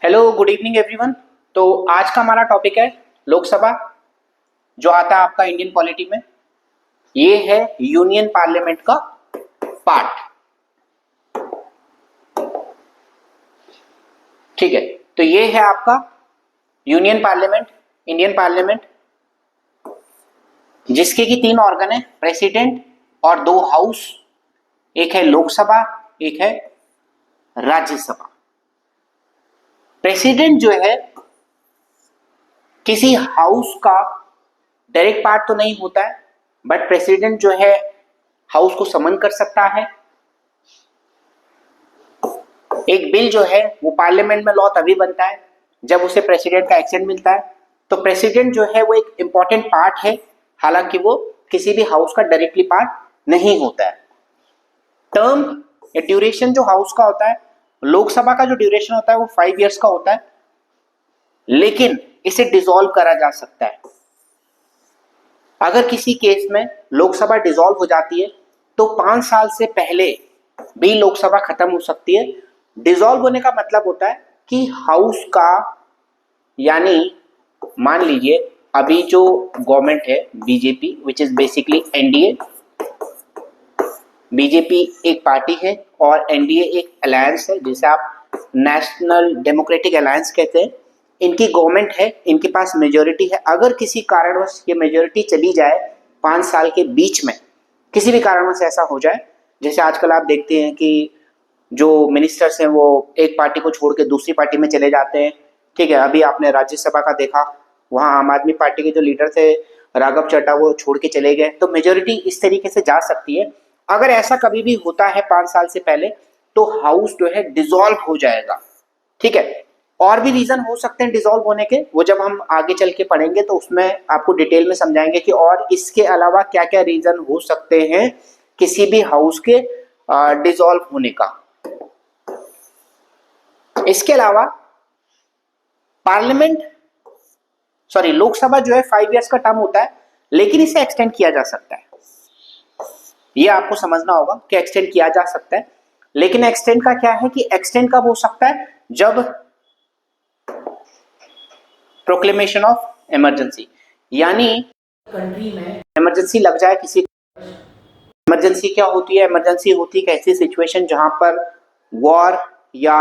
Hello good evening everyone. तो आज का हमारा टॉपिक है लोकसभा, जो आता है आपका इंडियन पॉलिटी में। ये है यूनियन पार्लियामेंट का पार्ट। ठीक है, तो ये है आपका यूनियन पार्लियामेंट, इंडियन पार्लियामेंट, जिसके की तीन ऑर्गन है, प्रेसिडेंट और दो हाउस। एक है लोकसभा, एक है राज्यसभा। प्रेसिडेंट जो है किसी हाउस का डायरेक्ट पार्ट तो नहीं होता है, बट प्रेसिडेंट जो है हाउस को समन कर सकता है। एक बिल जो है वो पार्लियामेंट में लॉ तभी बनता है जब उसे प्रेसिडेंट का एक्सेंट मिलता है। तो प्रेसिडेंट जो है वो एक इंपॉर्टेंट पार्ट है, हालांकि वो किसी भी हाउस का डायरेक्टली पार्ट नहीं होता है। टर्म या ड्यूरेशन जो हाउस का होता है, लोकसभा का जो ड्यूरेशन होता है वो 5 इयर्स का होता है, लेकिन इसे डिसॉल्व करा जा सकता है। अगर किसी केस में लोकसभा डिसॉल्व हो जाती है तो 5 साल से पहले भी लोकसभा खत्म हो सकती है। डिसॉल्व होने का मतलब होता है कि हाउस का, यानी मान लीजिए अभी जो गवर्नमेंट है BJP, which is basically NDA, BJP एक पार्टी है और एनडीए एक अलायंस है जिसे आप नेशनल डेमोक्रेटिक अलायंस कहते हैं। इनकी गवर्नमेंट है, इनके पास मेजोरिटी है। अगर किसी कारणवश ये मेजोरिटी चली जाए 5 साल के बीच में, किसी भी कारणवश ऐसा हो जाए, जैसे आजकल आप देखते हैं कि जो मिनिस्टर्स हैं वो एक पार्टी को छोड़ के दूसरी पार्टी में चले जाते हैं। ठीक है, अभी आपने राज्यसभा का देखा, वहाँ आम आदमी पार्टी के जो लीडर थे राघव चड्ढा, वो छोड़ के चले गए। तो मेजोरिटी इस तरीके से जा सकती है। अगर ऐसा कभी भी होता है 5 साल से पहले, तो हाउस जो है डिसॉल्व हो जाएगा। ठीक है, और भी रीजन हो सकते हैं डिसॉल्व होने के, वो जब हम आगे चल के पढ़ेंगे तो उसमें आपको डिटेल में समझाएंगे कि और इसके अलावा क्या क्या रीजन हो सकते हैं किसी भी हाउस के डिसॉल्व होने का। इसके अलावा पार्लियामेंट, सॉरी, लोकसभा जो है 5 इयर्स का टर्म होता है, लेकिन इसे एक्सटेंड किया जा सकता है। ये आपको समझना होगा कि एक्सटेंड किया जा सकता है, लेकिन एक्सटेंड का क्या है कि एक्सटेंड कब हो सकता है, जब प्रोक्लेमेशन ऑफ इमरजेंसी, यानी कंट्री में इमरजेंसी लग जाए। किसी इमरजेंसी क्या होती है? इमरजेंसी होती है ऐसी सिचुएशन जहां पर वॉर या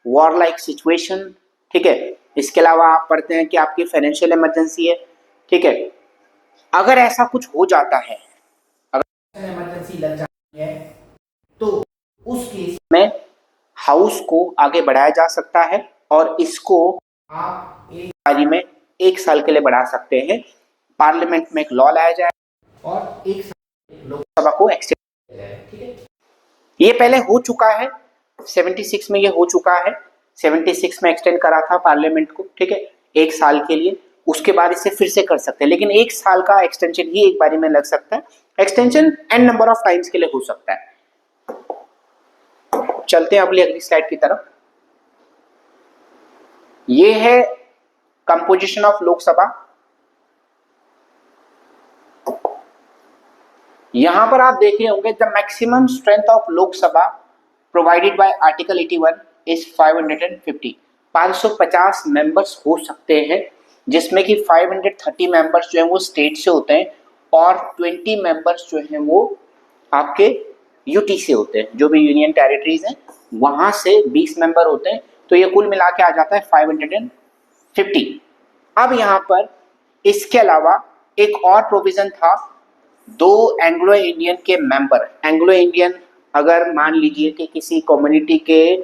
वॉर लाइक सिचुएशन। ठीक है, इसके अलावा आप पढ़ते हैं कि आपकी फाइनेंशियल इमरजेंसी है। ठीक है, अगर ऐसा कुछ हो जाता है, अगर इमरजेंसी लग जाती है, तो उस केस में हाउस को आगे बढ़ाया जा सकता है और इसको आप एक बारी में 1 साल के लिए बढ़ा सकते हैं। पार्लियामेंट में एक लॉ लाया जाए और 1 साल लोकसभा को एक्सटेंड किया जाए। ठीक है, ये पहले हो चुका है, 76 में ये हो चुका है। 76 में एक्सटेंड करा था पार्लियामेंट को, ठीक है, 1 साल के लिए। उसके बाद इसे फिर से कर सकते हैं, लेकिन 1 साल का एक्सटेंशन ही एक बारी में लग सकता है। Extension an number of times के लिए हो सकता है। चलते हैं अगली स्लाइड की तरफ। ये है कंपोजिशन ऑफ लोकसभा। यहां पर आप देख रहे होंगे the maximum strength of Lok Sabha provided by article 81 is 550। 550 members हो सकते हैं, जिसमें कि 530 मेंबर्स जो हैं वो स्टेट से होते हैं और 20 मेंबर्स जो हैं वो आपके यूटी से होते हैं, जो भी यूनियन टेरिटरीज हैं वहां से 20 मेंबर होते हैं। तो ये कुल मिला के आ जाता है 550। अब यहाँ पर इसके अलावा एक और प्रोविजन था, 2 एंग्लो इंडियन के मेंबर। एंग्लो इंडियन, अगर मान लीजिए कि किसी कम्युनिटी के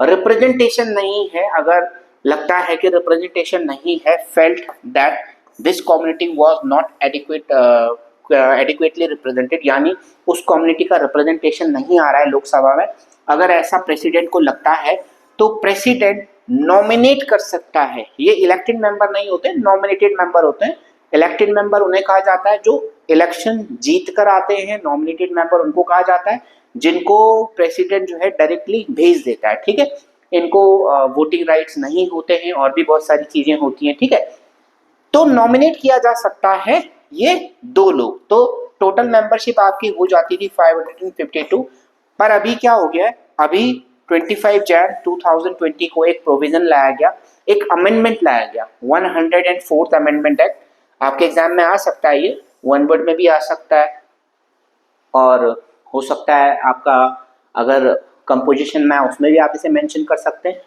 रिप्रेजेंटेशन नहीं है, अगर लगता है कि रिप्रेजेंटेशन नहीं है, felt that this community was not adequately represented, यानी उस कम्युनिटी का रिप्रेजेंटेशन नहीं आ रहा है लोकसभा में, अगर ऐसा प्रेसिडेंट को लगता है तो प्रेसिडेंट नॉमिनेट कर सकता है। ये इलेक्टेड मेंबर नहीं होते, नॉमिनेटेड मेंबर होते हैं। इलेक्टेड मेंबर उन्हें कहा जाता है जो इलेक्शन जीत कर आते हैं, नॉमिनेटेड मेंबर उनको कहा जाता है जिनको प्रेसिडेंट जो है डायरेक्टली भेज देता है। ठीक है, इनको वोटिंग राइट्स नहीं होते हैं और भी बहुत सारी चीजें होती हैं। ठीक है, तो नॉमिनेट किया जा सकता है ये 2 लोग। तो टोटल मेंबरशिप आपकी हो जाती थी 552, पर अभी क्या हो गया है, अभी 25 जैन 2020 को एक प्रोविजन लाया गया, एक अमेंडमेंट लाया गया, 104th अमेंडमेंट एक्ट। आपके एग्जाम में आ सकता है, ये वन वर्ड में भी आ सकता है और हो सकता है आपका अगर कंपोजिशन में उसमें भी आप इसे मेंशन कर सकते हैं।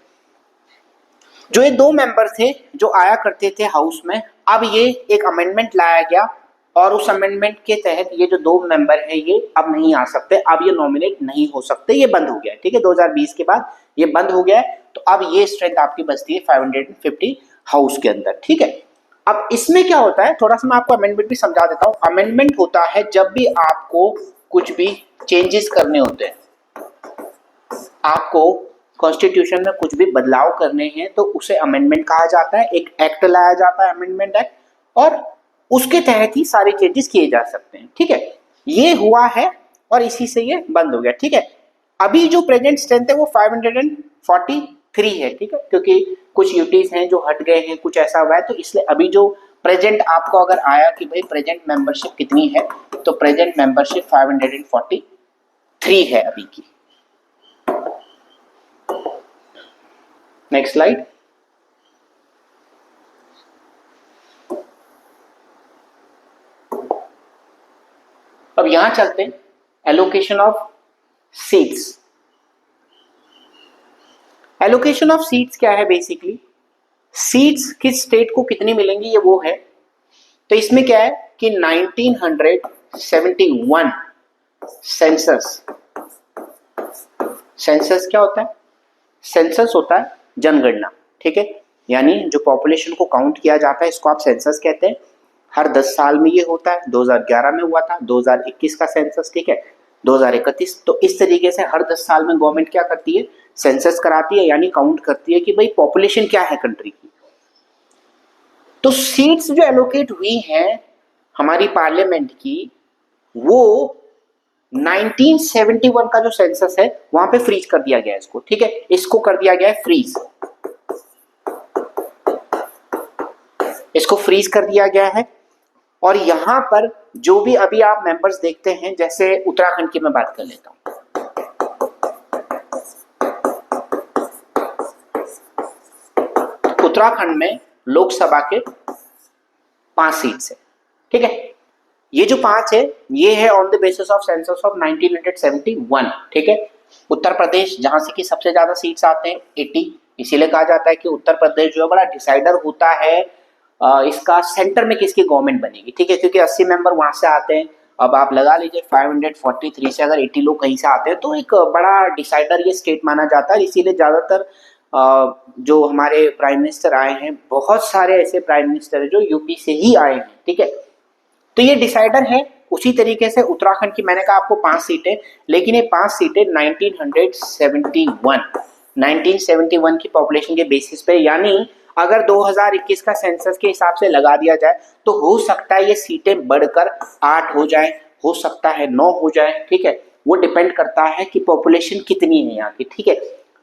जो ये दो मेंबर थे जो आया करते थे हाउस में, अब ये एक अमेंडमेंट लाया गया और उस अमेंडमेंट के तहत ये जो दो मेंबर हैं ये अब नहीं आ सकते, अब ये नॉमिनेट नहीं हो सकते, ये बंद हो गया है। ठीक है, 2020 के बाद ये बंद हो गया है, तो अब ये स्ट्रेंथ आपकी बचती है 550 हाउस के अंदर। ठीक है, अब इसमें क्या होता है, थोड़ा सा मैं आपको अमेंडमेंट भी समझा देता हूँ। अमेंडमेंट होता है जब भी आपको कुछ भी चेंजेस करने होते हैं, आपको कॉन्स्टिट्यूशन में कुछ भी बदलाव करने हैं तो उसे अमेंडमेंट कहा जाता है। एक एक्ट लाया जाता है, अमेंडमेंट एक्ट, और उसके तहत ही सारे चेंजेस किए जा सकते हैं। ठीक है, ये हुआ है और इसी से ये बंद हो गया। ठीक है, अभी जो प्रेजेंट स्ट्रेंथ है वो 543 है। ठीक है, क्योंकि कुछ यूटीज हैं जो हट गए हैं, कुछ ऐसा हुआ है, तो इसलिए अभी जो प्रेजेंट आपको अगर आया कि भाई प्रेजेंट मेंबरशिप कितनी है, तो प्रेजेंट मेंबरशिप 543 है अभी की। Next slide. अब यहां चलते हैं, allocation of seats. Allocation of seats क्या है, बेसिकली सीट्स किस स्टेट को कितनी मिलेंगी ये वो है। तो इसमें क्या है कि 1971 सेंसस, सेंसस क्या होता है, सेंसस होता है जनगणना। ठीक है, यानी जो पॉपुलेशन को काउंट किया जाता है इसको आप सेंसस कहते हैं। हर 10 साल में ये होता है, 2011 में हुआ था, 2021 का सेंसस, ठीक है, 2031। तो इस तरीके से हर 10 साल में गवर्नमेंट क्या करती है, सेंसस कराती है, यानी काउंट करती है कि भाई पॉपुलेशन क्या है कंट्री की। तो सीट्स जो एलोकेट हुई हैं हमारी पार्लियामेंट की, वो 1971 का जो सेंसस है वहां पे फ्रीज कर दिया गया है इसको। ठीक है, इसको कर दिया गया है फ्रीज, इसको फ्रीज कर दिया गया है। और यहां पर जो भी अभी आप मेंबर्स देखते हैं, जैसे उत्तराखंड की मैं बात कर लेता हूं, उत्तराखंड में लोकसभा के 5 सीट्स है। ठीक है, ये जो 5 है ये है on the basis of census of 1971। ठीक है, उत्तर प्रदेश जहां से कि सबसे ज्यादा सीट्स आते हैं 80, इसीलिए कहा जाता है कि उत्तर प्रदेश जो है बड़ा डिसाइडर होता है इसका सेंटर में किसकी गवर्नमेंट बनेगी। ठीक है, क्योंकि 80 मेंबर वहां से आते हैं। अब आप लगा लीजिए 543 से अगर 80 लोग कहीं से आते हैं तो एक बड़ा डिसाइडर ये स्टेट माना जाता है। इसीलिए ज्यादातर जो हमारे प्राइम मिनिस्टर आए हैं, बहुत सारे ऐसे प्राइम मिनिस्टर है जो यूपी से ही आए हैं। ठीक है, तो ये डिसाइडर है। उसी तरीके से उत्तराखंड की मैंने कहा आपको 5 सीटें, लेकिन ये 5 सीटें 1971 की पॉपुलेशन के बेसिस पे, यानी अगर 2021 का सेंसस के हिसाब से लगा दिया जाए तो हो सकता है ये सीटें बढ़कर 8 हो जाए, हो सकता है 9 हो जाए। ठीक है, वो डिपेंड करता है कि पॉपुलेशन कितनी है यहाँ की। ठीक है,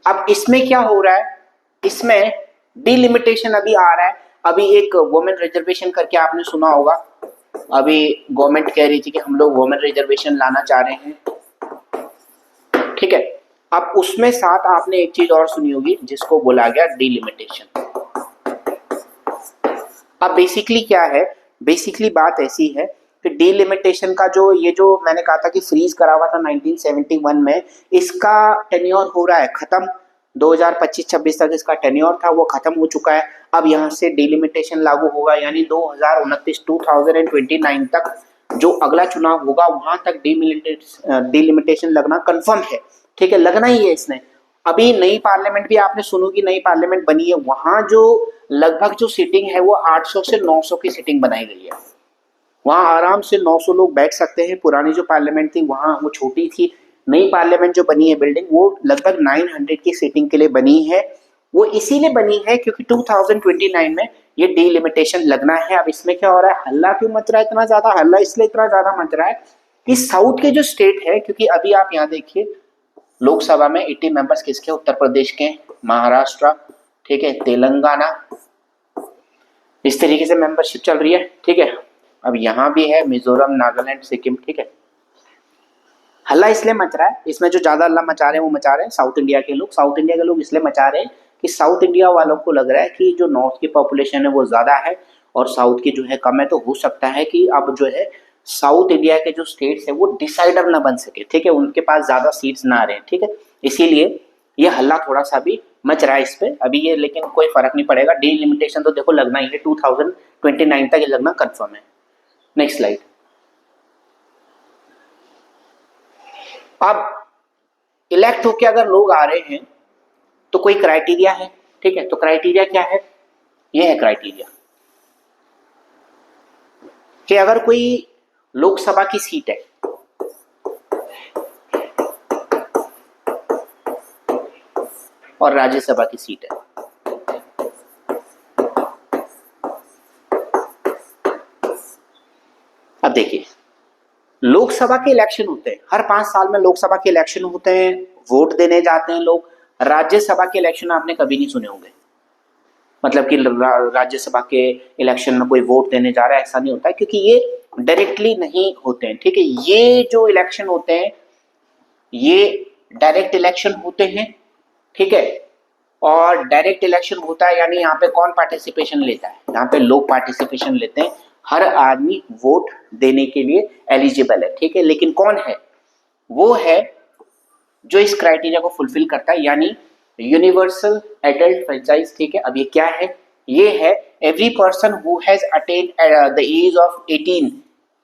अब इसमें क्या हो रहा है, इसमें डिलिमिटेशन अभी आ रहा है। अभी एक वुमेन रिजर्वेशन करके आपने सुना होगा, अभी गवर्नमेंट कह रही थी कि हम लोग वुमेन रिजर्वेशन लाना चाह रहे हैं। ठीक है, अब उसमें साथ आपने एक चीज और सुनी होगी जिसको बोला गया डिलिमिटेशन। अब बेसिकली क्या है, बेसिकली बात ऐसी है कि डिलिमिटेशन का जो ये जो मैंने कहा था कि फ्रीज करा हुआ था 1971 में, इसका टेन्योर हो रहा है खत्म। 2025-26 तक इसका टेन्योर था, वो खत्म हो चुका है। अब यहाँ से डिलिमिटेशन लागू होगा, यानी 2029 तक जो अगला चुनाव होगा वहां तक डिलिमिटेशन लगना कंफर्म है। ठीक है, लगना ही है इसने। अभी नई पार्लियामेंट भी आपने सुनो कि नई पार्लियामेंट बनी है, वहां जो लगभग जो सीटिंग है वो 800 से 900 की सीटिंग बनाई गई है। वहां आराम से 900 लोग बैठ सकते हैं। पुरानी जो पार्लियामेंट थी वहां वो छोटी थी। नई पार्लियामेंट जो बनी है बिल्डिंग, वो लगभग 900 की सीटिंग के लिए बनी है। वो इसीलिए बनी है क्योंकि 2029 में ये डिलिमिटेशन लगना है। अब इसमें क्या हो रहा है, हल्ला क्यों मच रहा है इतना ज्यादा, हल्ला इसलिए इतना ज्यादा मच रहा है कि साउथ के जो स्टेट है, क्योंकि अभी आप यहाँ देखिए लोकसभा में 80 मेंबर्स किसके, उत्तर प्रदेश के, महाराष्ट्र, ठीक है, तेलंगाना, इस तरीके से मेंबरशिप चल रही है। ठीक है, अब यहाँ भी है मिजोरम, नागालैंड, सिक्किम। ठीक है, हल्ला इसलिए मच रहा है, इसमें जो ज्यादा हल्ला मचा रहे हैं वो मचा रहे हैं साउथ इंडिया के लोग। साउथ इंडिया के लोग इसलिए मचा रहे हैं कि साउथ इंडिया वालों को लग रहा है कि जो नॉर्थ की पॉपुलेशन है वो ज्यादा है और साउथ की जो है कम है, तो हो सकता है कि अब जो है साउथ इंडिया के जो स्टेट्स है वो डिसाइडर ना बन सके, ठीक है, उनके पास ज्यादा सीट्स ना रहे, ठीक है, इसीलिए ये हल्ला थोड़ा सा भी मच रहा है इस पे अभी ये, लेकिन कोई फर्क नहीं पड़ेगा। डिलिमिटेशन तो देखो लगना ही है, 2029 तक ये लगना कंफर्म है। Next slide. अब इलेक्ट होके अगर लोग आ रहे हैं तो कोई क्राइटेरिया है, ठीक है, तो क्राइटेरिया क्या है, ये है क्राइटेरिया कि अगर कोई लोकसभा की सीट है और राज्यसभा की सीट है, अब देखिए लोकसभा के इलेक्शन होते हैं, हर 5 साल में लोकसभा के इलेक्शन होते हैं, वोट देने जाते हैं लोग। राज्यसभा के इलेक्शन आपने कभी नहीं सुने होंगे, मतलब कि राज्यसभा के इलेक्शन में कोई वोट देने जा रहा है, ऐसा नहीं होता है, क्योंकि ये डायरेक्टली नहीं होते हैं, ठीक है। ये जो इलेक्शन होते हैं ये डायरेक्ट इलेक्शन होते हैं, ठीक है, और डायरेक्ट इलेक्शन होता है यानी यहाँ पे कौन पार्टिसिपेशन लेता है, यहाँ पे लोग पार्टिसिपेशन लेते हैं, हर आदमी वोट देने के लिए एलिजिबल है, ठीक है, लेकिन कौन है, वो है जो इस क्राइटेरिया को फुलफिल करता है, यानी यूनिवर्सल एडल्ट फ्रेंचाइज, ठीक है। अब ये क्या है, ये है every person who has attend the age of 18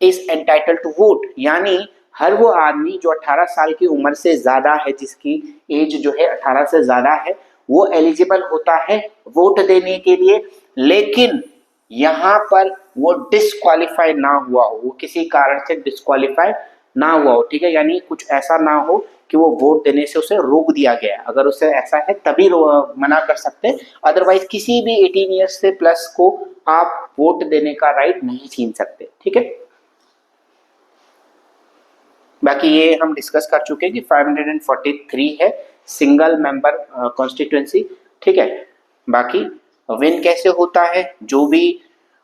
is entitled to vote, यानी हर वो आदमी जो 18 साल की उम्र से ज्यादा है, जिसकी एज जो है 18 से ज्यादा है, वो एलिजिबल होता है वोट देने के लिए, लेकिन यहाँ पर वो डिस्क्वालीफाई ना हुआ हो, वो किसी कारण से डिस्क्वालीफाई ना हुआ हो, ठीक है, यानी कुछ ऐसा ना हो कि वो वोट देने से उसे रोक दिया गया, अगर उसे ऐसा है तभी मना कर सकते, अदरवाइज किसी भी 18 ईयर्स से प्लस को आप वोट देने का राइट नहीं छीन सकते, ठीक है। बाकी ये हम डिस्कस कर चुके हैं कि 543 है सिंगल मेंबर कॉन्स्टिट्यूएंसी, ठीक है। बाकी विन कैसे होता है, जो भी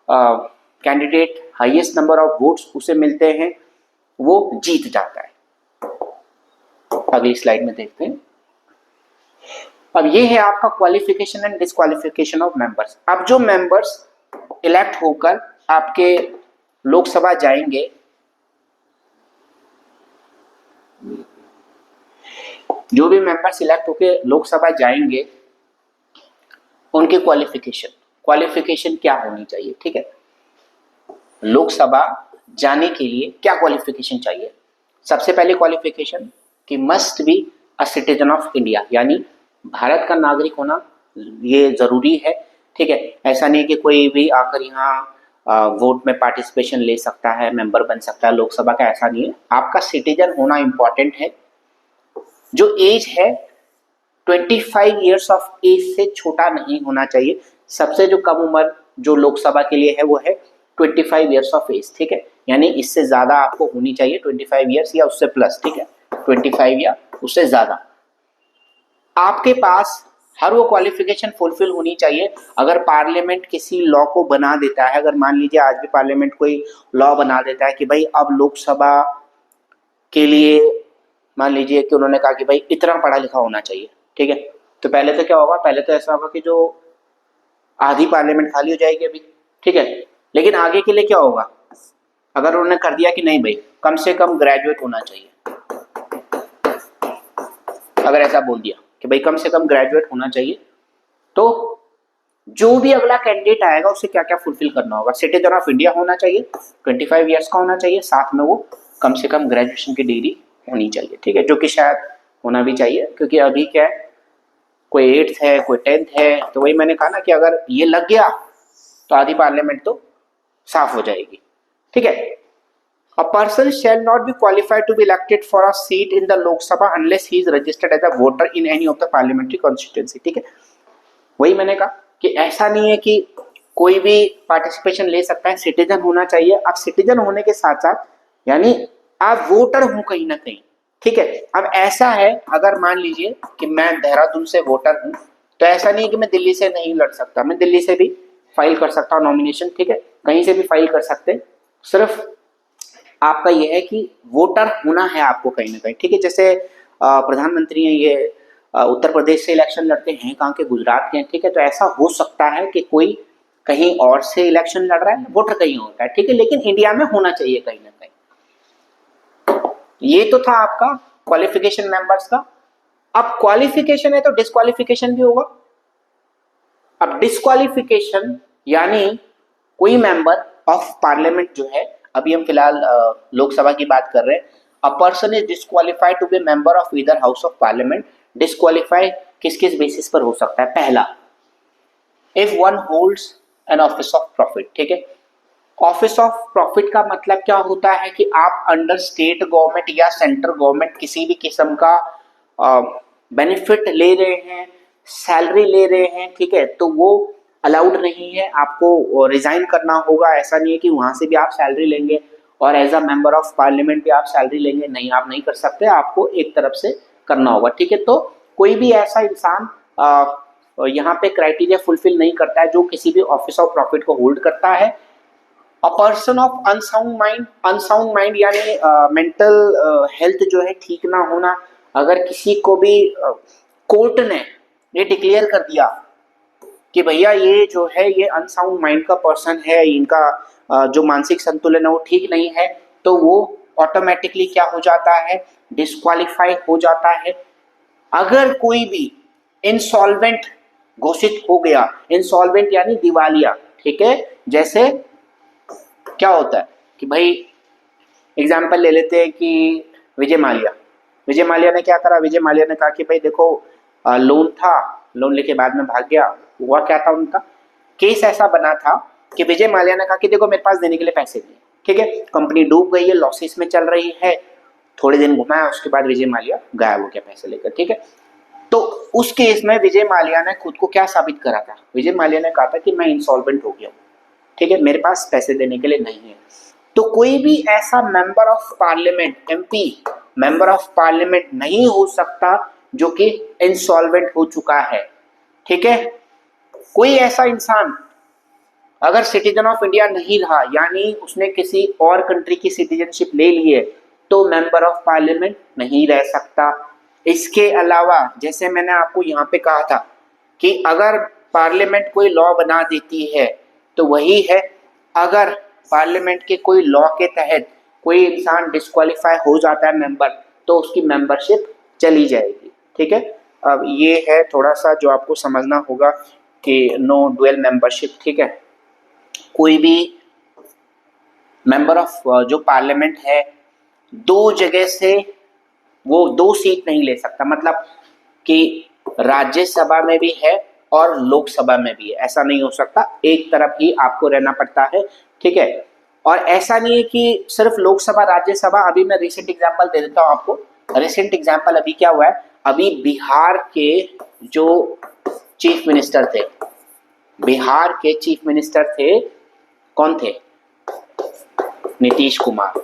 candidate highest number of votes उसे मिलते हैं वो जीत जाता है। अगली स्लाइड में देखते हैं। अब ये है आपका qualification and disqualification of members. अब जो मेंबर्स इलेक्ट होकर आपके लोकसभा जाएंगे, जो भी मेंबर सिलेक्ट होके लोकसभा जाएंगे उनके क्वालिफिकेशन क्या होनी चाहिए, ठीक है। लोकसभा जाने के लिए क्या क्वालिफिकेशन चाहिए, सबसे पहले क्वालिफिकेशन कि must be a citizen of India, यानी भारत का नागरिक होना ये जरूरी है, ठीक है। ऐसा नहीं कि कोई भी आकर यहाँ वोट में पार्टिसिपेशन ले सकता है, मेंबर बन सकता है लोकसभा का, ऐसा नहीं है, आपका सिटीजन होना इंपॉर्टेंट है। जो एज है 25 ईयर्स ऑफ एज से छोटा नहीं होना चाहिए, सबसे जो कम उम्र जो लोकसभा के लिए है वो है 25 ईयर्स ऑफ एज, ठीक है, यानी इससे ज्यादा आपको होनी चाहिए 25 ईयर्स या उससे प्लस, ठीक है, 25 या उससे ज्यादा। आपके पास हर वो क्वालिफिकेशन फुलफिल होनी चाहिए। अगर पार्लियामेंट किसी लॉ को बना देता है, अगर मान लीजिए आज भी पार्लियामेंट कोई लॉ बना देता है कि भाई अब लोकसभा के लिए मान लीजिए कि उन्होंने कहा कि भाई इतना पढ़ा लिखा होना चाहिए, ठीक है, तो पहले तो क्या होगा, पहले तो ऐसा होगा कि जो आधी पार्लियामेंट खाली हो जाएगी अभी, ठीक है, लेकिन आगे के लिए क्या होगा, अगर उन्होंने कर दिया कि नहीं भाई कम से कम ग्रेजुएट होना चाहिए, अगर ऐसा बोल दिया कि भाई कम से कम ग्रेजुएट होना चाहिए, तो जो भी अगला कैंडिडेट आएगा उसे क्या क्या फुलफिल करना होगा, सिटीजन ऑफ इंडिया होना चाहिए, 25 ईयर्स का होना चाहिए, साथ में वो कम से कम ग्रेजुएशन की डिग्री होनी चाहिए, ठीक है, जो कि शायद होना भी चाहिए, क्योंकि अभी क्या है कोई 8th है कोई 10th है, तो वही मैंने कहा ना कि अगर ये लग गया तो आधी पार्लियामेंट तो साफ हो जाएगी, ठीक है। A person shall not be qualified to be elected for a seat in the Lok Sabha unless he is registered as a voter in any of the parliamentary constituency, ठीक है। वही मैंने कहा कि ऐसा नहीं है कि कोई भी पार्टिसिपेशन ले सकता है, सिटीजन होना चाहिए। आप सिटीजन होने के साथ साथ यानी आप वोटर हो कहीं ना कहीं, ठीक है। अब ऐसा है अगर मान लीजिए कि मैं देहरादून से वोटर हूं, तो ऐसा नहीं है कि मैं दिल्ली से नहीं लड़ सकता, मैं दिल्ली से भी फाइल कर सकता हूँ नॉमिनेशन, ठीक है, कहीं से भी फाइल कर सकते, सिर्फ आपका यह है कि वोटर होना है आपको कहीं ना कहीं, ठीक है। जैसे प्रधानमंत्री हैं, ये उत्तर प्रदेश से इलेक्शन लड़ते हैं, कहाँ के, गुजरात के हैं, ठीक है। तो ऐसा हो सकता है कि कोई कहीं और से इलेक्शन लड़ रहा है, वोटर कहीं और का है, ठीक है, लेकिन इंडिया में होना चाहिए कहीं ना कहीं। ये तो था आपका क्वालिफिकेशन मेंबर्स का। अब क्वालिफिकेशन है तो डिस्क्वालिफिकेशन भी होगा। अब डिस्क्वालिफिकेशन यानी कोई मेंबर ऑफ पार्लियामेंट जो है, अभी हम फिलहाल लोकसभा की बात कर रहे हैं, a person is disqualified to be member of either house of Parliament. Disqualify किस किस बेसिस पर हो सकता है? पहला, if one holds an office of profit, ठीक है। ऑफिस ऑफ प्रॉफिट का मतलब क्या होता है कि आप अंडर स्टेट गवर्नमेंट या सेंट्रल गवर्नमेंट किसी भी किस्म का बेनिफिट ले रहे हैं, सैलरी ले रहे हैं, ठीक है, तो वो अलाउड नहीं है, आपको रिजाइन करना होगा। ऐसा नहीं है कि वहां से भी आप सैलरी लेंगे और as a member of Parliament भी आप सैलरी लेंगे, नहीं, आप नहीं कर सकते, आपको एक तरफ से करना होगा, ठीक है। तो कोई भी ऐसा इंसान यहाँ पे क्राइटेरिया फुलफिल नहीं करता है जो किसी भी ऑफिस ऑफ प्रॉफिट को होल्ड करता है। A person of unsound mind, unsound mind यानी मेंटल हेल्थ जो है ठीक ना होना। अगर किसी को भी कोर्ट ने ये डिक्लेयर कर दिया कि भैया ये जो है ये अनसाउंड माइंड का पर्सन है, इनका जो मानसिक संतुलन है वो ठीक नहीं है, तो वो ऑटोमेटिकली क्या हो जाता है? डिस्क्वालीफाई हो जाता है। अगर कोई भी इंसॉल्वेंट घोषित हो गया, इंसॉल्वेंट यानी दिवालिया, ठीक है। जैसे क्या होता है कि भाई एग्जाम्पल ले लेते हैं कि विजय माल्या, विजय माल्या ने क्या करा? विजय माल्या ने कहा कि भाई देखो लोन था, लोन लेके बाद में भाग गया। हुआ क्या था? उनका केस ऐसा बना था कि विजय माल्या ने कहा कि देखो मेरे पास देने के लिए पैसे नहीं, ठीक है, कंपनी डूब गई है, लॉसेस में चल रही है, थोड़े दिन घुमाया, उसके बाद विजय माल्या गायब हो गया पैसे लेकर, ठीक है। तो उस केस में विजय माल्या ने खुद को क्या साबित करा था? विजय माल्या ने कहा था कि मैं इंसॉल्वेंट हो गया हूँ, ठीक है, मेरे पास पैसे देने के लिए नहीं है। तो कोई भी ऐसा member of parliament, MP, member of parliament नहीं हो सकता जो कि इंसॉल्वेंट हो चुका है, ठीक है। कोई ऐसा इंसान अगर सिटीजन ऑफ इंडिया नहीं रहा, यानी उसने किसी और कंट्री की सिटीजनशिप ले ली है, तो मेंबर ऑफ पार्लियामेंट नहीं रह सकता। इसके अलावा जैसे मैंने आपको यहाँ पे कहा था कि अगर पार्लियामेंट कोई लॉ बना देती है तो वही है, अगर पार्लियामेंट के कोई लॉ के तहत कोई इंसान डिस्क्वालीफाई हो जाता है मेंबर, तो उसकी मेंबरशिप चली जाएगी, ठीक है। अब ये है थोड़ा सा जो आपको समझना होगा कि नो डुअल मेंबरशिप, ठीक है। कोई भी मेंबर ऑफ जो पार्लियामेंट है दो जगह से वो दो सीट नहीं ले सकता, मतलब कि राज्यसभा में भी है और लोकसभा में भी है, ऐसा नहीं हो सकता, एक तरफ ही आपको रहना पड़ता है, ठीक है। और ऐसा नहीं है कि सिर्फ लोकसभा राज्यसभा। अभी मैं रिसेंट एग्जांपल दे देता हूं आपको। रिसेंट एग्जांपल अभी क्या हुआ है, अभी बिहार के जो चीफ मिनिस्टर थे, बिहार के चीफ मिनिस्टर थे, कौन थे? नीतीश कुमार,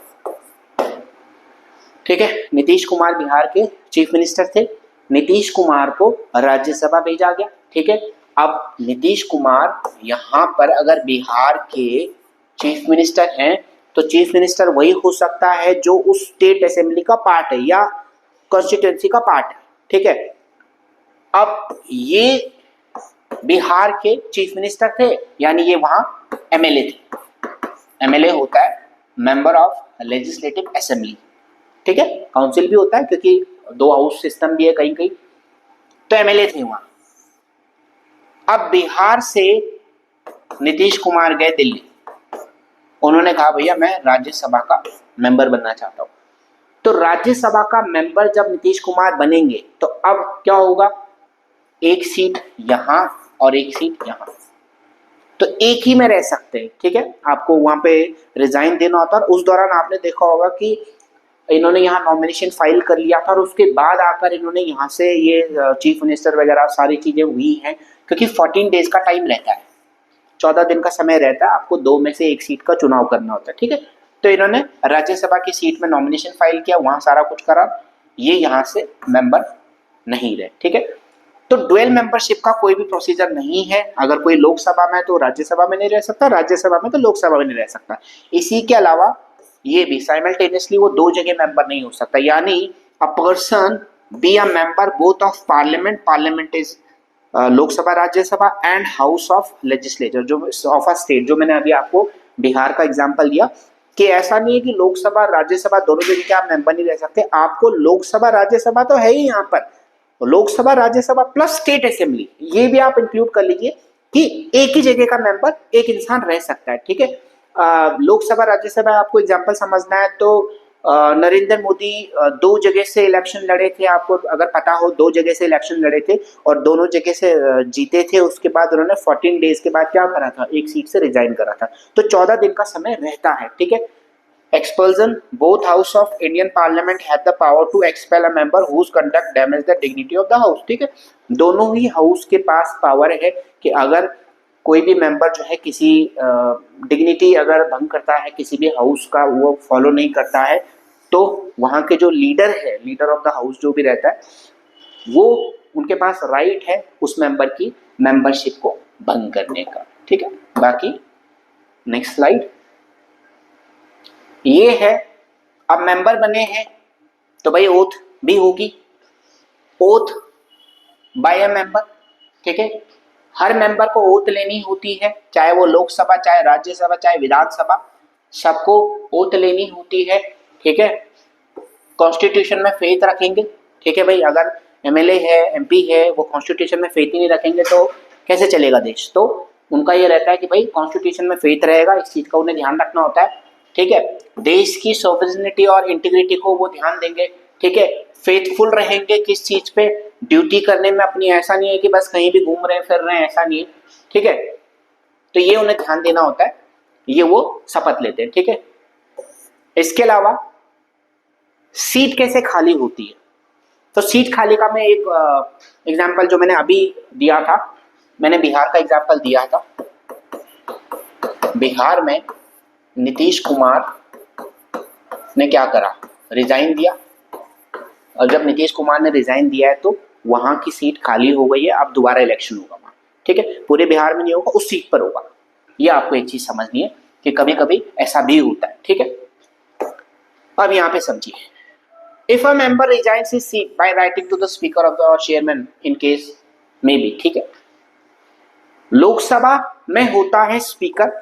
ठीक है। नीतीश कुमार बिहार के चीफ मिनिस्टर थे। नीतीश कुमार को राज्यसभा भेजा गया, ठीक है। अब नीतीश कुमार यहाँ पर अगर बिहार के चीफ मिनिस्टर हैं तो चीफ मिनिस्टर वही हो सकता है जो उस स्टेट असेंबली का पार्ट है या कॉन्स्टिट्यूएंसी का पार्ट है, ठीक है। अब ये बिहार के चीफ मिनिस्टर थे, यानी ये वहां एमएलए थे। एमएलए होता है मेंबर ऑफ लेजिस्लेटिव असेंबली, ठीक है। काउंसिल भी होता है क्योंकि दो हाउस सिस्टम भी है कहीं कहीं, तो एमएलए थे वहां। अब बिहार से नीतीश कुमार गए दिल्ली, उन्होंने कहा भैया मैं राज्यसभा का मेंबर बनना चाहता हूं। तो राज्यसभा का मेंबर जब नीतीश कुमार बनेंगे तो अब क्या होगा? एक सीट यहां और एक सीट यहां, तो एक ही में रह सकते हैं, ठीक है। आपको वहां पे रिजाइन देना होता है। उस दौरान आपने देखा होगा कि इन्होंने यहाँ नॉमिनेशन फाइल कर लिया था और उसके बाद आकर इन्होंने यहाँ से ये चीफ मिनिस्टर वगैरह सारी चीजें हुई हैं, क्योंकि 14 डेज का टाइम रहता है, 14 दिन का समय रहता है, आपको दो में से एक सीट का चुनाव करना होता है, ठीक है। तो इन्होंने राज्यसभा की सीट में नॉमिनेशन फाइल किया, वहां सारा कुछ करा, ये यहाँ से मेंबर नहीं रहे, ठीक है। तो डुअल मेंबरशिप का कोई भी प्रोसीजर नहीं है। अगर कोई लोकसभा में है तो राज्यसभा में नहीं रह सकता, राज्यसभा में तो लोकसभा में नहीं रह सकता। इसी के अलावा ये भी साइमल्टेनियसली वो दो जगह मेंबर नहीं हो सकता, यानी a person be a member both of parliament, parliament is Lok Sabha Rajya Sabha, and house of legislature जो ऑफ अ स्टेट, जो मैंने अभी आपको बिहार का एग्जांपल दिया कि ऐसा नहीं है कि लोकसभा राज्यसभा दोनों जगह के आप मेंबर नहीं रह सकते, आपको लोकसभा राज्यसभा तो है ही यहाँ पर, Lok Sabha Rajya Sabha plus state assembly ये भी आप इंक्लूड कर लीजिए कि एक ही जगह का मेंबर एक इंसान रह सकता है, ठीक है। लोकसभा राज्यसभा आपको एग्जांपल समझना है तो नरेंद्र मोदी दो जगह से इलेक्शन लड़े थे, आपको अगर पता हो दो जगह से इलेक्शन लड़े थे और दोनों जगह से जीते थे। उसके बाद उन्होंने 14 डेज के बाद क्या करा था, एक सीट से रिजाइन करा था, तो 14 दिन का समय रहता है, ठीक है। Expulsion, both house of Indian Parliament have the power to expel a member whose conduct damage the dignity of the house, ठीक है। दोनों ही हाउस के पास पावर है कि अगर कोई भी मेंबर जो है किसी डिग्निटी अगर भंग करता है किसी भी हाउस का, वो फॉलो नहीं करता है, तो वहाँ के जो लीडर है, लीडर ऑफ द हाउस जो भी रहता है, वो उनके पास राइट है उस मेंबर की मेंबरशिप को भंग करने का, ठीक है। बाकी नेक्स्ट स्लाइड ये है, अब मेंबर बने हैं तो भाई ओथ भी होगी, ओथ बाय अ मेंबर, ठीक है। हर मेंबर को ओथ लेनी होती है, चाहे वो लोकसभा, चाहे राज्यसभा, चाहे विधानसभा, सबको ओथ लेनी होती है, ठीक है। कॉन्स्टिट्यूशन में फेथ रखेंगे, ठीक है भाई, अगर एमएलए है, एमपी है, वो कॉन्स्टिट्यूशन में फेथ ही नहीं रखेंगे तो कैसे चलेगा देश। तो उनका ये रहता है कि भाई कॉन्स्टिट्यूशन में फेथ रहेगा, इस चीज का उन्हें ध्यान रखना होता है, ठीक है। देश की सॉवरेनिटी और इंटीग्रिटी को वो ध्यान देंगे, ठीक है। फेथफुल रहेंगे किस चीज पे, ड्यूटी करने में अपनी, ऐसा नहीं है कि बस कहीं भी घूम रहे हैं फिर रहे हैं, ऐसा नहीं है, ठीक है। तो ये उन्हें ध्यान देना होता है, ये वो शपथ लेते हैं, ठीक है। इसके अलावा सीट कैसे खाली होती है, तो सीट खाली का मैं एक एग्जाम्पल जो मैंने अभी दिया था, मैंने बिहार का एग्जाम्पल दिया था। बिहार में नीतीश कुमार ने क्या करा, रिजाइन दिया, और जब नीतीश कुमार ने रिजाइन दिया है तो वहां की सीट खाली हो गई है, अब दोबारा इलेक्शन होगा वहां, ठीक है। पूरे बिहार में नहीं होगा, उस सीट पर होगा। ये आपको एक चीज समझनी है कि कभी कभी ऐसा भी होता है, ठीक है। अब यहाँ पे समझिए, if a member resigns his seat by writing to the speaker of the chairman in case may be, ठीक है। लोकसभा में होता है स्पीकर,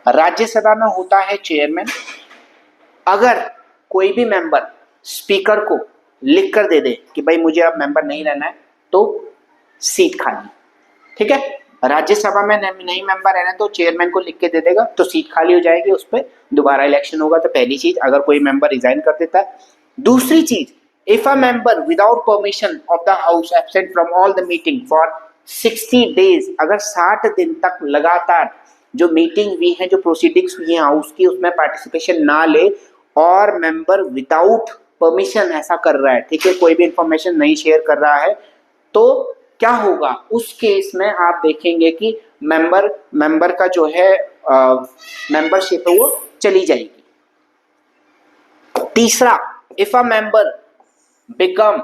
राज्यसभा में होता है चेयरमैन। अगर कोई भी मेंबर स्पीकर को लिख कर दे दे कि भाई मुझे अब मेंबर नहीं रहना है, तो सीट खाली, ठीक है। राज्यसभा में नहीं मेंबर रहना तो चेयरमैन को लिख के दे देगा, तो सीट खाली हो जाएगी, उस पर दोबारा इलेक्शन होगा। तो पहली चीज, अगर कोई मेंबर रिजाइन कर देता है। दूसरी चीज, if a member without permission of the house absent from all the meeting for 60 days, अगर 60 दिन तक लगातार जो मीटिंग हुई है, जो प्रोसीडिंग्स हुई हैं हाउस की, उसमें पार्टिसिपेशन ना ले, और मेंबर विदाउट परमिशन ऐसा कर रहा है, ठीक है, कोई भी इंफॉर्मेशन नहीं शेयर कर रहा है, तो क्या होगा उस केस में, आप देखेंगे कि मेंबर का जो है मेंबरशिप है वो चली जाएगी। तीसरा, if a member become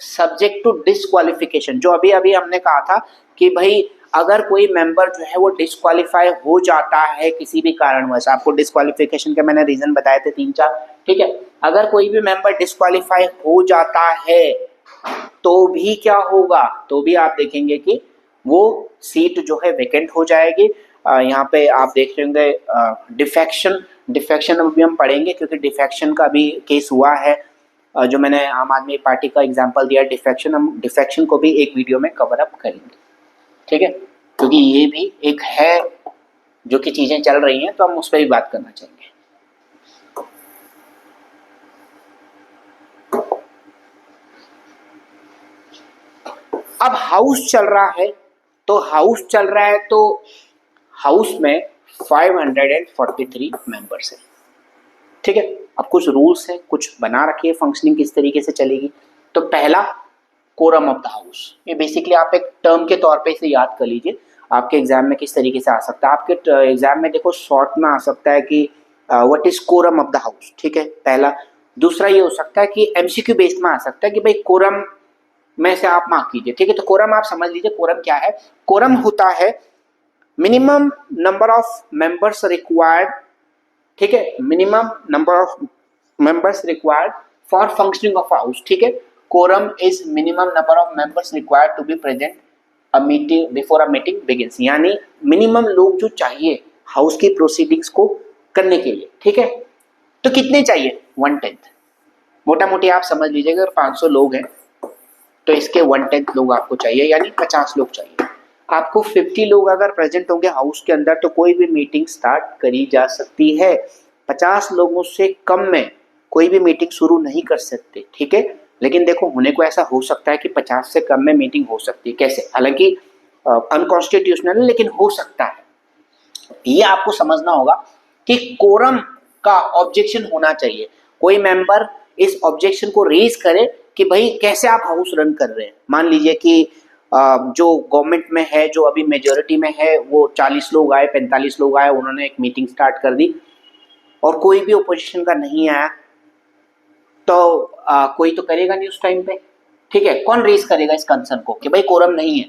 subject to disqualification, जो अभी अभी हमने कहा था कि भाई अगर कोई मेंबर जो है वो डिस्क्वालीफाई हो जाता है किसी भी कारणवश, आपको डिस्क्वालिफिकेशन के मैंने रीजन बताए थे 3-4, ठीक है। अगर कोई भी मेंबर डिस्क्वालीफाई हो जाता है तो भी क्या होगा, तो भी आप देखेंगे कि वो सीट जो है वेकेंट हो जाएगी। यहाँ पे आप देख लेंगे डिफेक्शन अभी हम पढ़ेंगे, क्योंकि डिफेक्शन का भी केस हुआ है, जो मैंने आम आदमी पार्टी का एग्जांपल दिया डिफेक्शन, हम डिफेक्शन को भी एक वीडियो में कवर अप करेंगे, ठीक है, क्योंकि ये भी एक है जो कि चीजें चल रही हैं, तो हम उस पर भी बात करना चाहेंगे। अब हाउस चल रहा है, तो हाउस में 543 मेंबर्स हैं, ठीक है। अब कुछ रूल्स हैं, कुछ बना रखिए, फंक्शनिंग किस तरीके से चलेगी। तो पहला, कोरम ऑफ द हाउस, ये बेसिकली आप एक टर्म के तौर पे इसे याद कर लीजिए, आपके एग्जाम में किस तरीके से आ सकता है। आपके एग्जाम में देखो शॉर्ट में आ सकता है कि what is quorum of the house, ठीक है, पहला। दूसरा ये हो सकता है कि एमसीक्यू बेस्ड में आ सकता है कि भाई कोरम में से आप मार्क कीजिए, ठीक है। तो कोरम आप समझ लीजिए, कोरम क्या है। कोरम होता है minimum number of members required, ठीक है, minimum number of members required for functioning of house, ठीक है, quorum is minimum number of members required to be present a meeting before a meeting begins, यानी मिनिमम लोग जो चाहिए हाउस की प्रोसीडिंग्स को करने के लिए, ठीक है। तो कितने चाहिए? 1/10, मोटा मोटी आप समझ लीजिए अगर 500 लोग हैं तो इसके 1/10 लोग आपको चाहिए, यानी 50 लोग चाहिए आपको। 50 लोग अगर प्रेजेंट होंगे हाउस के अंदर तो कोई भी मीटिंग स्टार्ट करी जा सकती है। 50 लोगों से कम में कोई भी मीटिंग शुरू नहीं कर सकते, ठीक है। लेकिन देखो होने को ऐसा हो सकता है कि 50 से कम में मीटिंग हो सकती है, कैसे? हालांकि अनकॉन्स्टिट्यूशनल है लेकिन हो सकता है। ये आपको समझना होगा कि कोरम का ऑब्जेक्शन होना चाहिए। कोई मेंबर इस ऑब्जेक्शन को रेज करे कि भाई कैसे आप हाउस रन कर रहे हैं। मान लीजिए कि जो गवर्नमेंट में है, जो अभी मेजोरिटी में है, वो 40 लोग आए, 45 लोग आए, उन्होंने एक मीटिंग स्टार्ट कर दी और कोई भी ओपोजिशन का नहीं आया, तो कोई तो करेगा नहीं उस टाइम पे, ठीक है। कौन रेज करेगा इस कंसर्न को कि भाई कोरम नहीं है?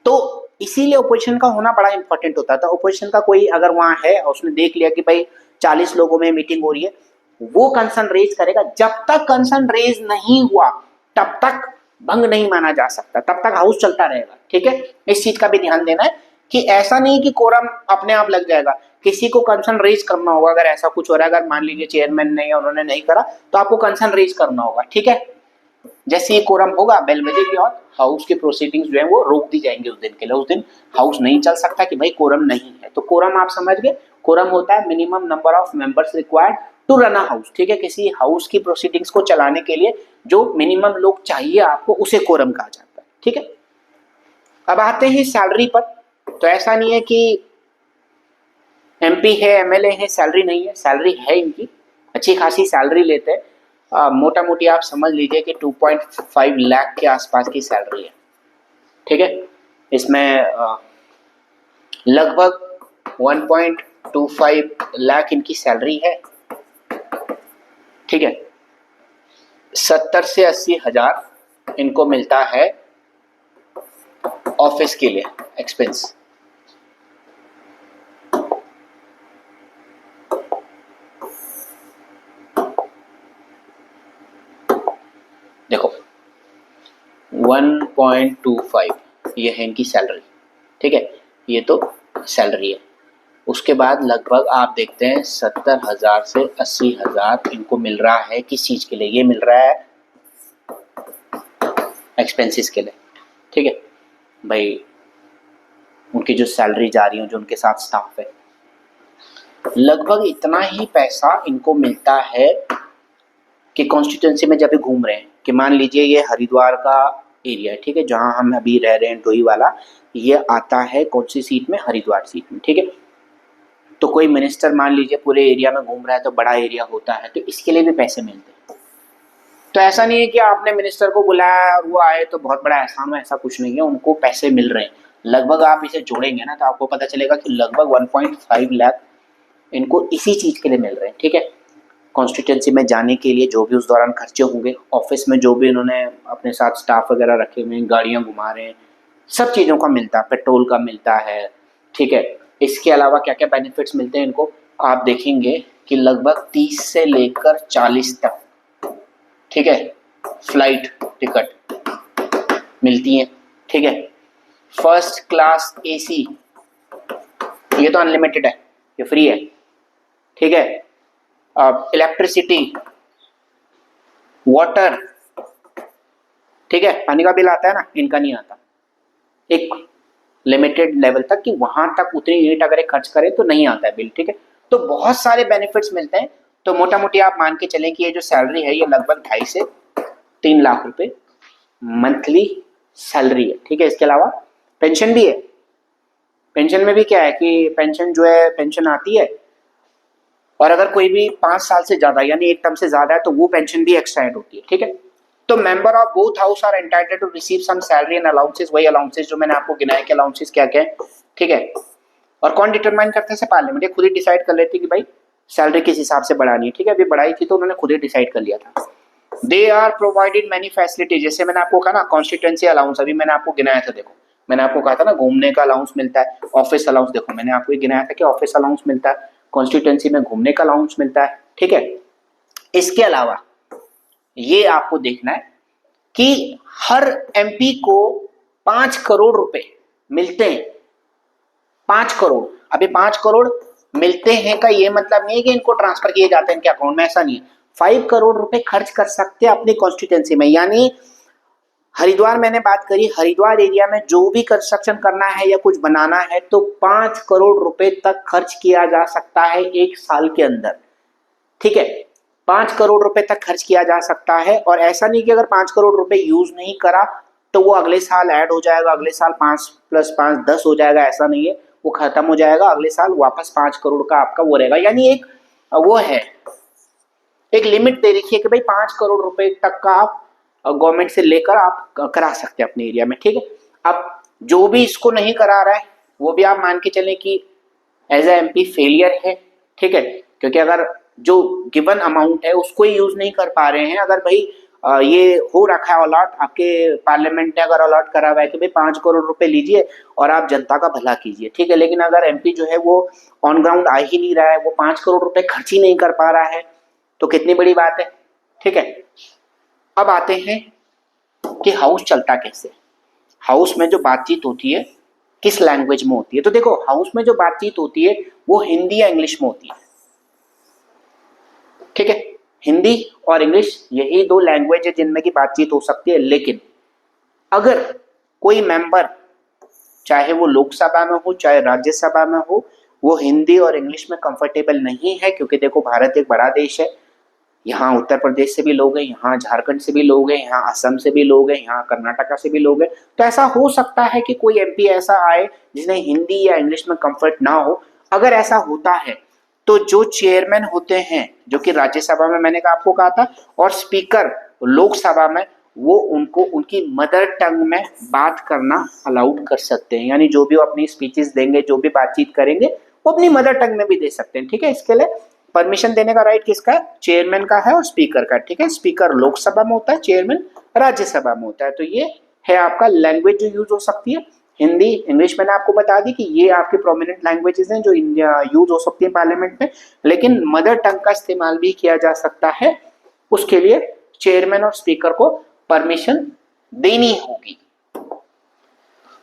तो इसीलिए ओपोजिशन का होना बड़ा इंपॉर्टेंट होता था। ओपोजिशन का कोई अगर वहां है और उसने देख लिया कि भाई 40 लोगों में मीटिंग हो रही है, वो कंसर्न रेज करेगा। जब तक कंसर्न रेज नहीं हुआ तब तक भंग नहीं माना जा सकता, तब तक हाउस चलता रहेगा, ठीक है। इस चीज का भी ध्यान देना है कि ऐसा नहीं कि कोरम अपने आप लग जाएगा, किसी को कंसर्न रेज करना होगा। अगर ऐसा कुछ हो रहा है, अगर मान लीजिए चेयरमैन ने या उन्होंने नहीं करा तो आपको कंसर्न रेज करना होगा, ठीक है। जैसे ही कोरम होगा बेल बजेगी और हाउस के प्रोसीडिंग्स जो है वो रोक दी जाएंगे उस दिन के लिए। उस दिन हाउस नहीं चल सकता कि भाई कोरम नहीं है। तो कोरम आप समझ गए, कोरम होता है minimum number of members required to run a house, ठीक है। किसी हाउस की प्रोसीडिंग्स को चलाने के लिए जो मिनिमम लोग चाहिए आपको, उसे कोरम कहा जाता है, ठीक है। अब आते हैं सैलरी पर। तो ऐसा नहीं है कि एमपी है, एमएलए है, सैलरी नहीं है, सैलरी है इनकी, अच्छी खासी सैलरी लेते हैं। मोटा मोटी आप समझ लीजिए कि 2.5 लाख के आसपास की सैलरी है, ठीक है। इसमें लगभग 1.25 लाख इनकी सैलरी है, ठीक है। 70 से 80 हजार इनको मिलता है ऑफिस के लिए एक्सपेंस। देखो 1.25 ये है इनकी सैलरी, ठीक है। ये तो सैलरी है। उसके बाद लगभग आप देखते हैं 70,000 से 80,000 इनको मिल रहा है किस चीज के लिए? ये मिल रहा है एक्सपेंसेस के लिए, ठीक है भाई। उनकी जो सैलरी जा रही है, जो उनके साथ स्टाफ है, लगभग इतना ही पैसा इनको मिलता है कि कॉन्स्टिट्यूंसी में जब भी घूम रहे हैं, कि मान लीजिए ये हरिद्वार का एरिया है, ठीक है, जहां हम अभी रह रहे हैं डोई वाला, ये आता है कौन सी सीट में? हरिद्वार सीट में, ठीक है। तो कोई मिनिस्टर मान लीजिए पूरे एरिया में घूम रहा है, तो बड़ा एरिया होता है, तो इसके लिए भी पैसे मिलते हैं। तो ऐसा नहीं है कि आपने मिनिस्टर को बुलाया और वो आए तो बहुत बड़ा एहसान हो, ऐसा कुछ नहीं है, उनको पैसे मिल रहे हैं। लगभग आप इसे जोड़ेंगे ना तो आपको पता चलेगा कि लगभग 1.5 लाख इनको इसी चीज के लिए मिल रहे हैं, ठीक है। कॉन्स्टिट्यूंसी में जाने के लिए जो भी उस दौरान खर्चे होंगे, ऑफिस में जो भी इन्होंने अपने साथ स्टाफ वगैरह रखे हुए हैं, गाड़ियां घुमा रहे हैं, सब चीज़ों का मिलता है, पेट्रोल का मिलता है, ठीक है। इसके अलावा क्या क्या बेनिफिट्स मिलते हैं इनको, आप देखेंगे कि लगभग 30 से लेकर 40 तक, ठीक है, फ्लाइट टिकट मिलती हैं, ठीक है। फर्स्ट क्लास एसी, ये तो अनलिमिटेड है, ये फ्री है, ठीक है। इलेक्ट्रिसिटी, वाटर, ठीक है, पानी का बिल आता है ना, इनका नहीं आता, एक लिमिटेड लेवल तक, कि वहां तक उतनी यूनिट अगर खर्च करे तो नहीं आता है बिल, ठीक है। तो बहुत सारे बेनिफिट्स मिलते हैं। तो मोटा मोटी आप मान के चलें कि ये जो सैलरी है ये लगभग 2.5 से 3 लाख रुपए मंथली सैलरी है, ठीक है। इसके अलावा पेंशन भी है। पेंशन में भी क्या है कि पेंशन जो है, पेंशन आती है, और अगर कोई भी 5 साल से ज्यादा यानी एक टर्म से ज्यादा है तो वो पेंशन भी एक्स्ट्रा ऐड होती है, ठीक है। तो member of both house are entitled to receive some salary and allowances, वही अलाउंसेस जो मैंने आपको गिनाए कि अलाउंसेस क्या क्या है, ठीक है। और कौन डिटरमाइन करते हैं? पार्लियामेंट। ये खुद ही डिसाइड कर लेती है कि भाई सैलरी किस हिसाब से बढ़ानी है, ठीक है। अभी बढ़ाई थी तो उन्होंने खुद ही डिसाइड कर लिया था। They are provided many facility, जैसे मैंने आपको कहा ना कॉन्स्टिट्यूएंसी अलाउंस, अभी मैंने आपको गिनाया था, देखो मैंने आपको कहा था ना घूमने का अलाउंस मिलता है, ऑफिस अलाउंस, देखो मैंने आपको गिनाया था कि ऑफिस अलाउंस मिलता है, कॉन्स्टिट्यूएंसी में घूमने का अलाउंस मिलता है, ठीक है। इसके अलावा ये आपको देखना है कि हर एमपी को 5 करोड़ रुपए मिलते हैं। 5 करोड़, अभी 5 करोड़ मिलते हैं का ये मतलब नहीं है कि इनको ट्रांसफर किए जाते हैं इनके अकाउंट में, ऐसा नहीं है। 5 करोड़ रुपए खर्च कर सकते हैं अपनी कॉन्स्टिट्यूएंसी में। यानी हरिद्वार मैंने बात करी, हरिद्वार एरिया में जो भी कंस्ट्रक्शन करना है या कुछ बनाना है तो 5 करोड़ रुपए तक खर्च किया जा सकता है 1 साल के अंदर, ठीक है। 5 करोड़ रुपए तक खर्च किया जा सकता है, और ऐसा नहीं कि अगर 5 करोड़ रुपए यूज नहीं करा तो वो अगले साल ऐड हो जाएगा, अगले साल 5 + 5 10 हो जाएगा, ऐसा नहीं है। वो खत्म हो जाएगा, अगले साल वापस 5 करोड़ का आपका वो रहेगा। यानी एक वो है, एक लिमिट दे रखी है कि भाई 5 करोड़ रुपए तक का आप गवर्नमेंट से लेकर आप करा सकते हैं अपने एरिया में, ठीक है। अब जो भी इसको नहीं करा रहा है वो भी आप मान के चलें कि एज ए एमपी फेलियर है, ठीक है। क्योंकि अगर जो गिवन अमाउंट है उसको ही यूज नहीं कर पा रहे हैं, अगर भाई ये हो रखा है अलॉट, आपके पार्लियामेंट ने अगर अलॉट करा हुआ है कि भाई 5 करोड़ रुपए लीजिए और आप जनता का भला कीजिए, ठीक है। लेकिन अगर एमपी जो है वो ऑन ग्राउंड आ ही नहीं रहा है, वो 5 करोड़ रुपए खर्च ही नहीं कर पा रहा है, तो कितनी बड़ी बात है, ठीक है। अब आते हैं कि हाउस चलता कैसे। हाउस में जो बातचीत होती है किस लैंग्वेज में होती है, तो देखो हाउस में जो बातचीत होती है वो हिंदी या इंग्लिश में होती है, ठीक है। हिंदी और इंग्लिश यही 2 लैंग्वेज है जिनमें की बातचीत हो सकती है। लेकिन अगर कोई मेंबर, चाहे वो लोकसभा में हो चाहे राज्यसभा में हो, वो हिंदी और इंग्लिश में कंफर्टेबल नहीं है, क्योंकि देखो भारत एक बड़ा देश है, यहाँ उत्तर प्रदेश से भी लोग हैं, यहाँ झारखंड से भी लोग हैं, यहाँ असम से भी लोग हैं, यहाँ कर्नाटका से भी लोग हैं, तो ऐसा हो सकता है कि कोई एमपी ऐसा आए जिन्हें हिंदी या इंग्लिश में कंफर्ट ना हो। अगर ऐसा होता है तो जो चेयरमैन होते हैं, जो कि राज्यसभा में मैंने आपको कहा था, और स्पीकर लोकसभा में, वो उनको उनकी मदर टंग में बात करना अलाउड कर सकते हैं। यानी जो भी वो अपनी स्पीचेस देंगे, जो भी बातचीत करेंगे, वो अपनी मदर टंग में भी दे सकते हैं, ठीक है। इसके लिए परमिशन देने का राइट किसका है? चेयरमैन का है और स्पीकर का, ठीक है। स्पीकर लोकसभा में होता है, चेयरमैन राज्यसभा में होता है। तो ये है आपका लैंग्वेज जो यूज हो सकती है। हिंदी, इंग्लिश मैंने आपको बता दी कि ये आपके प्रोमिनेंट लैंग्वेजेस हैं जो यूज हो सकती है पार्लियामेंट में। लेकिन मदर टंग का इस्तेमाल भी किया जा सकता है, उसके लिए चेयरमैन और स्पीकर को परमिशन देनी होगी।